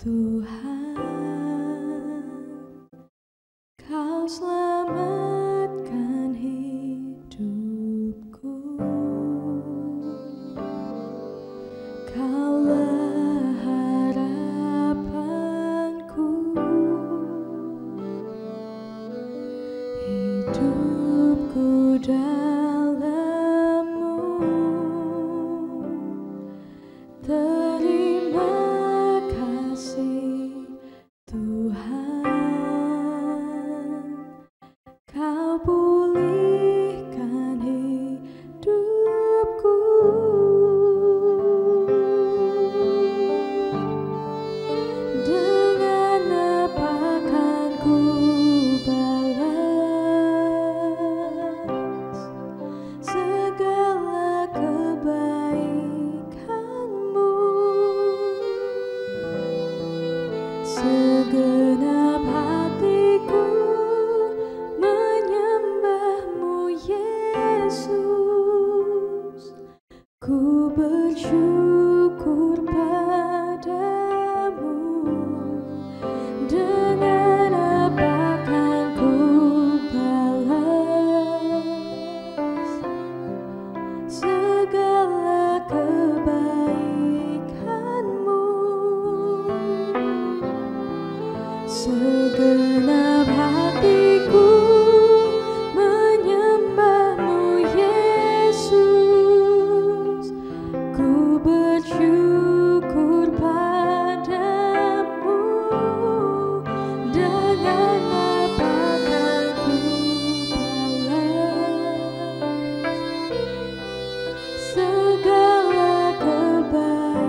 Tuhan, Kau selamatkan hidupku. Kaulah harapanku, hidupku dalam-Mu. Terima kasih Tuhan, Kau pulihkan hidupku. Dengan apa kan ku balas segala kebaikan-Mu? Segenap hatiku menyembah-Mu, Yesus. Ku bersyukur padamu. Dengan apa kan ku balas segala kebaikan-Mu? Segenap hatiku menyembah-Mu, Yesus. Ku bersyukur padamu. Dengan apa kan ku balas segala kebaikan-Mu?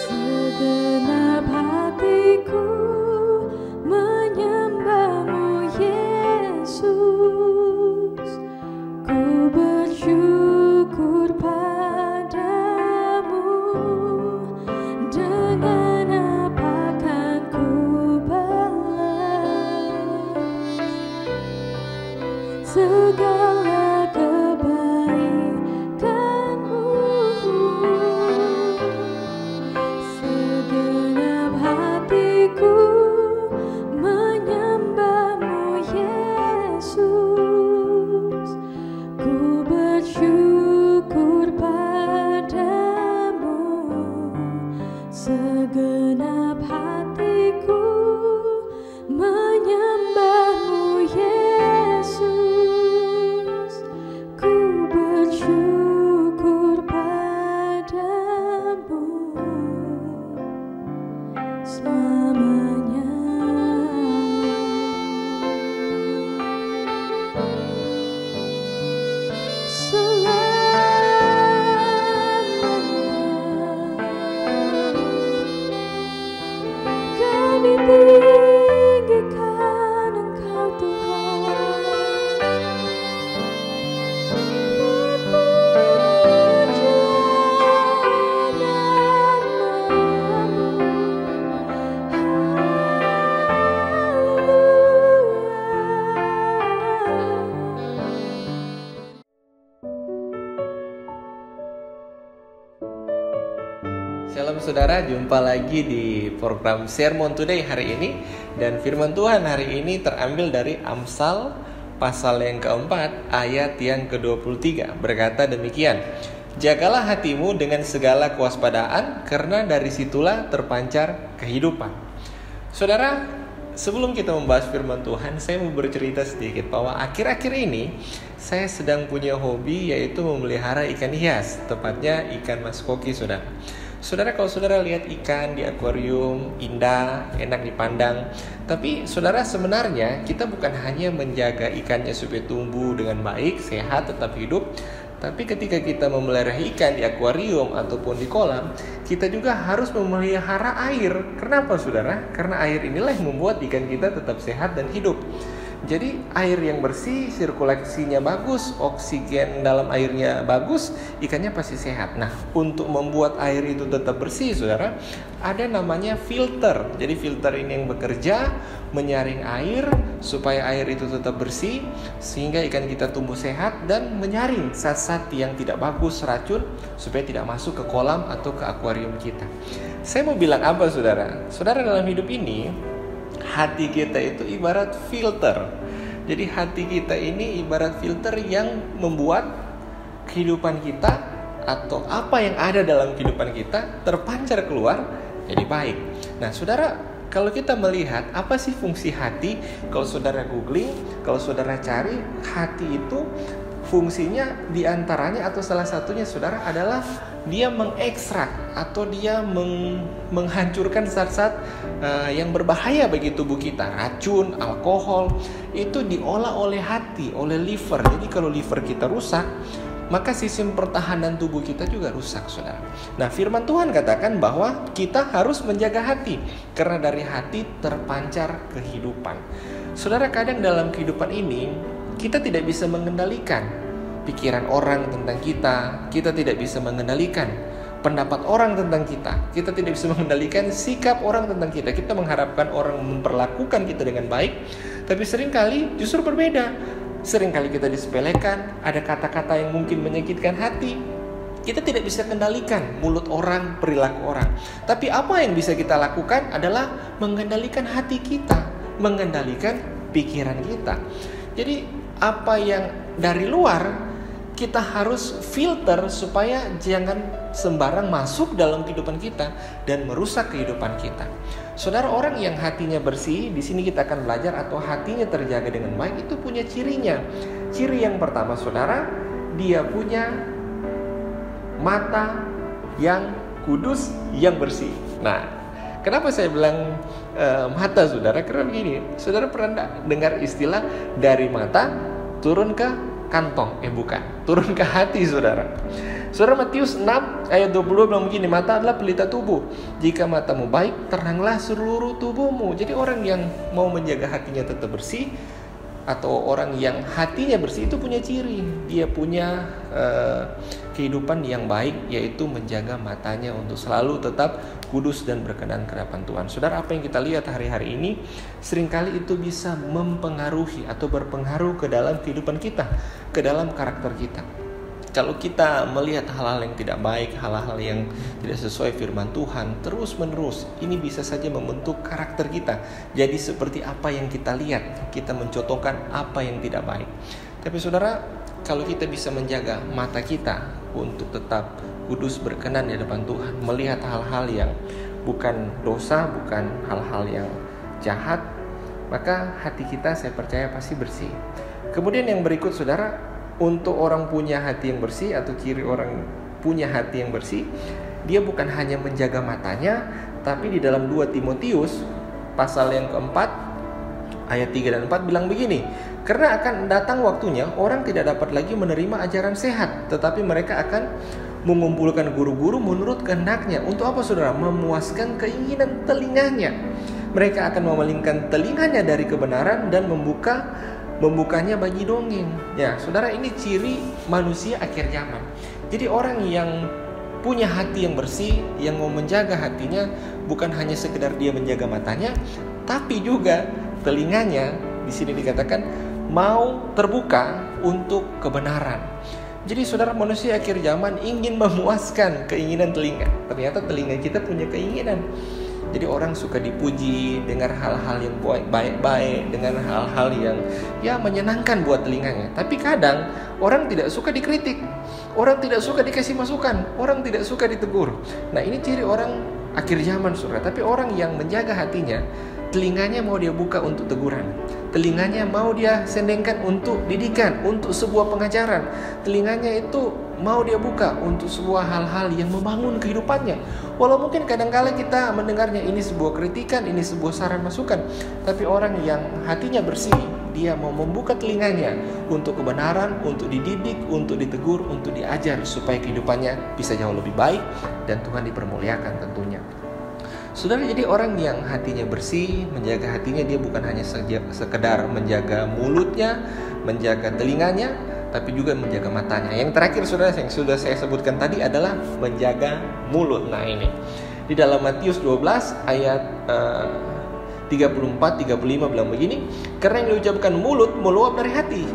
Segenap hatiku menyembah-Mu, Yesus. Ku bersyukur padamu. Dengan apa kan ku balas segala kebaikan-Mu? Segenap hatiku menyembah-Mu, Yesus. Ku bersyukur padamu. Segenap hatiku menyembah-Mu, Yesus. Ku bersyukur padamu selamanya. Kami tinggikan Engkau, Tuhan. Pujilah nama-Mu. Shalom saudara, jumpa lagi di program Sermon Today hari ini. Dan firman Tuhan hari ini terambil dari Amsal pasal yang keempat ayat yang ke-23. Berkata demikian: jagalah hatimu dengan segala kewaspadaan, karena dari situlah terpancar kehidupan. Saudara, sebelum kita membahas firman Tuhan, saya mau bercerita sedikit bahwa akhir-akhir ini saya sedang punya hobi, yaitu memelihara ikan hias, tepatnya ikan mas koki, saudara. Saudara, kalau saudara lihat ikan di akuarium, indah, enak dipandang. Tapi saudara, sebenarnya kita bukan hanya menjaga ikannya supaya tumbuh dengan baik, sehat, tetap hidup. Tapi ketika kita memelihara ikan di akuarium ataupun di kolam, kita juga harus memelihara air. Kenapa saudara? Karena air inilah yang membuat ikan kita tetap sehat dan hidup. Jadi air yang bersih, sirkulasinya bagus, oksigen dalam airnya bagus, ikannya pasti sehat. Nah, untuk membuat air itu tetap bersih, saudara, ada namanya filter. Jadi filter ini yang bekerja menyaring air supaya air itu tetap bersih, sehingga ikan kita tumbuh sehat, dan menyaring zat-zat yang tidak bagus, racun, supaya tidak masuk ke kolam atau ke akuarium kita. Saya mau bilang apa, saudara? Saudara, dalam hidup ini hati kita itu ibarat filter. Jadi hati kita ini ibarat filter yang membuat kehidupan kita atau apa yang ada dalam kehidupan kita terpancar keluar jadi baik. Nah, saudara, kalau kita melihat apa sih fungsi hati, kalau saudara googling, kalau saudara cari, hati itu fungsinya diantaranya atau salah satunya, saudara, adalah dia mengekstrak atau dia menghancurkan zat-zat yang berbahaya bagi tubuh kita. Racun, alkohol, itu diolah oleh hati, oleh liver. Jadi kalau liver kita rusak, maka sistem pertahanan tubuh kita juga rusak, saudara. Nah, firman Tuhan katakan bahwa kita harus menjaga hati, karena dari hati terpancar kehidupan. Saudara, kadang dalam kehidupan ini kita tidak bisa mengendalikan pikiran orang tentang kita tidak bisa mengendalikan pendapat orang tentang kita tidak bisa mengendalikan sikap orang tentang kita. Kita mengharapkan orang memperlakukan kita dengan baik, tapi seringkali justru berbeda. Seringkali kita disepelekan, ada kata-kata yang mungkin menyakitkan hati. Kita tidak bisa kendalikan mulut orang, perilaku orang. Tapi apa yang bisa kita lakukan adalah mengendalikan hati kita, mengendalikan pikiran kita. Jadi apa yang dari luar kita harus filter supaya jangan sembarang masuk dalam kehidupan kita dan merusak kehidupan kita. Saudara, orang yang hatinya bersih, di sini kita akan belajar, atau hatinya terjaga dengan baik, itu punya cirinya. Ciri yang pertama, saudara, dia punya mata yang kudus, yang bersih. Nah, kenapa saya bilang mata, saudara? Karena begini, saudara pernah dengar istilah dari mata turun ke kantong? Bukan, turun ke hati, saudara. Saudara, Matius 6 ayat 20 bilang begini, mata adalah pelita tubuh. Jika matamu baik, teranglah seluruh tubuhmu. Jadi orang yang mau menjaga hatinya tetap bersih, atau orang yang hatinya bersih, itu punya ciri. Dia punya kehidupan yang baik, yaitu menjaga matanya untuk selalu tetap kudus dan berkenan ke hadapan Tuhan. Saudara, apa yang kita lihat hari-hari ini seringkali itu bisa mempengaruhi atau berpengaruh ke dalam kehidupan kita, ke dalam karakter kita. Kalau kita melihat hal-hal yang tidak baik, hal-hal yang tidak sesuai firman Tuhan terus-menerus, ini bisa saja membentuk karakter kita. Jadi seperti apa yang kita lihat, kita mencontohkan apa yang tidak baik. Tapi saudara, kalau kita bisa menjaga mata kita untuk tetap kudus, berkenan di hadapan Tuhan, melihat hal-hal yang bukan dosa, bukan hal-hal yang jahat, maka hati kita, saya percaya, pasti bersih. Kemudian yang berikut, saudara, untuk orang punya hati yang bersih, atau ciri orang punya hati yang bersih, dia bukan hanya menjaga matanya, tapi di dalam 2 Timotius pasal yang keempat ayat 3 dan 4 bilang begini, karena akan datang waktunya orang tidak dapat lagi menerima ajaran sehat, tetapi mereka akan mengumpulkan guru-guru menurut kehendaknya. Untuk apa, saudara? Memuaskan keinginan telinganya. Mereka akan memalingkan telinganya dari kebenaran dan membukanya bagi dongeng. Ya, saudara, ini ciri manusia akhir zaman. Jadi orang yang punya hati yang bersih, yang mau menjaga hatinya, bukan hanya sekedar dia menjaga matanya, tapi juga telinganya, di sini dikatakan mau terbuka untuk kebenaran. Jadi saudara, manusia akhir zaman ingin memuaskan keinginan telinga. Ternyata telinga kita punya keinginan. Jadi orang suka dipuji, dengar hal-hal yang baik-baik, dengan hal-hal yang menyenangkan buat telinganya. Tapi kadang orang tidak suka dikritik, orang tidak suka dikasih masukan, orang tidak suka ditegur. Nah, ini ciri orang akhir zaman, saudara. Tapi orang yang menjaga hatinya, telinganya mau dia buka untuk teguran, telinganya mau dia sendengkan untuk didikan, untuk sebuah pengajaran, telinganya itu mau dia buka untuk sebuah hal-hal yang membangun kehidupannya. Walau mungkin kadang-kala kita mendengarnya ini sebuah kritikan, ini sebuah saran masukan, tapi orang yang hatinya bersih, dia mau membuka telinganya untuk kebenaran, untuk dididik, untuk ditegur, untuk diajar, supaya kehidupannya bisa jauh lebih baik dan Tuhan dipermuliakan tentunya. Saudara, jadi orang yang hatinya bersih, menjaga hatinya, dia bukan hanya sekedar menjaga mulutnya, menjaga telinganya, tapi juga menjaga matanya. Yang terakhir, saudara, yang sudah saya sebutkan tadi adalah menjaga mulut. Nah, ini di dalam Matius 12 ayat 34-35 bilang begini, karena yang diucapkan mulut meluap dari hati.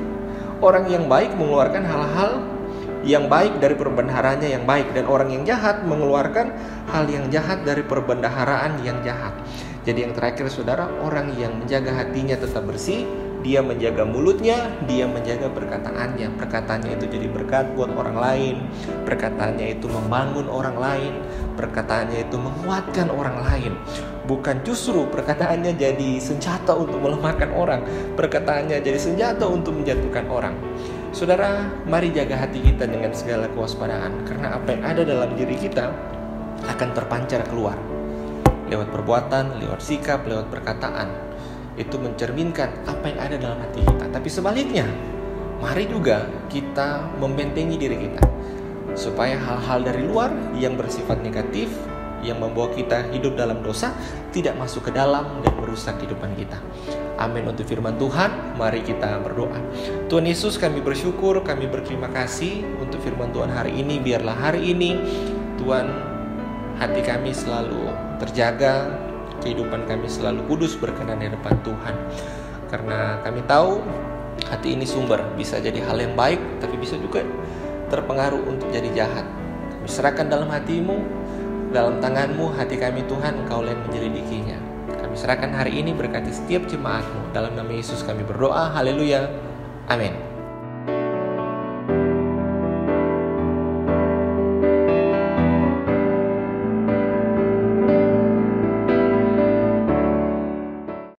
Orang yang baik mengeluarkan hal-hal yang baik dari perbendaharanya yang baik, dan orang yang jahat mengeluarkan hal yang jahat dari perbendaharaan yang jahat. Jadi yang terakhir, saudara, orang yang menjaga hatinya tetap bersih, dia menjaga mulutnya, dia menjaga perkataannya. Perkataannya itu jadi berkat buat orang lain, perkataannya itu membangun orang lain, perkataannya itu menguatkan orang lain. Bukan justru perkataannya jadi senjata untuk melemahkan orang, perkataannya jadi senjata untuk menjatuhkan orang. Saudara, mari jaga hati kita dengan segala kewaspadaan, karena apa yang ada dalam diri kita akan terpancar keluar lewat perbuatan, lewat sikap, lewat perkataan. Itu mencerminkan apa yang ada dalam hati kita. Tapi sebaliknya, mari juga kita membentengi diri kita supaya hal-hal dari luar yang bersifat negatif, yang membawa kita hidup dalam dosa, tidak masuk ke dalam dan merusak kehidupan kita. Amin untuk firman Tuhan. Mari kita berdoa. Tuhan Yesus, kami bersyukur, kami berterima kasih untuk firman Tuhan hari ini. Biarlah hari ini Tuhan, hati kami selalu terjaga, kehidupan kami selalu kudus, berkenan di depan Tuhan. Karena kami tahu hati ini sumber, bisa jadi hal yang baik, tapi bisa juga terpengaruh untuk jadi jahat. Kami serahkan dalam hatimu, dalam tanganmu hati kami Tuhan, Engkau yang menyelidikinya. Kami serahkan hari ini, berkati setiap jemaatmu. Dalam nama Yesus kami berdoa, haleluya, amin.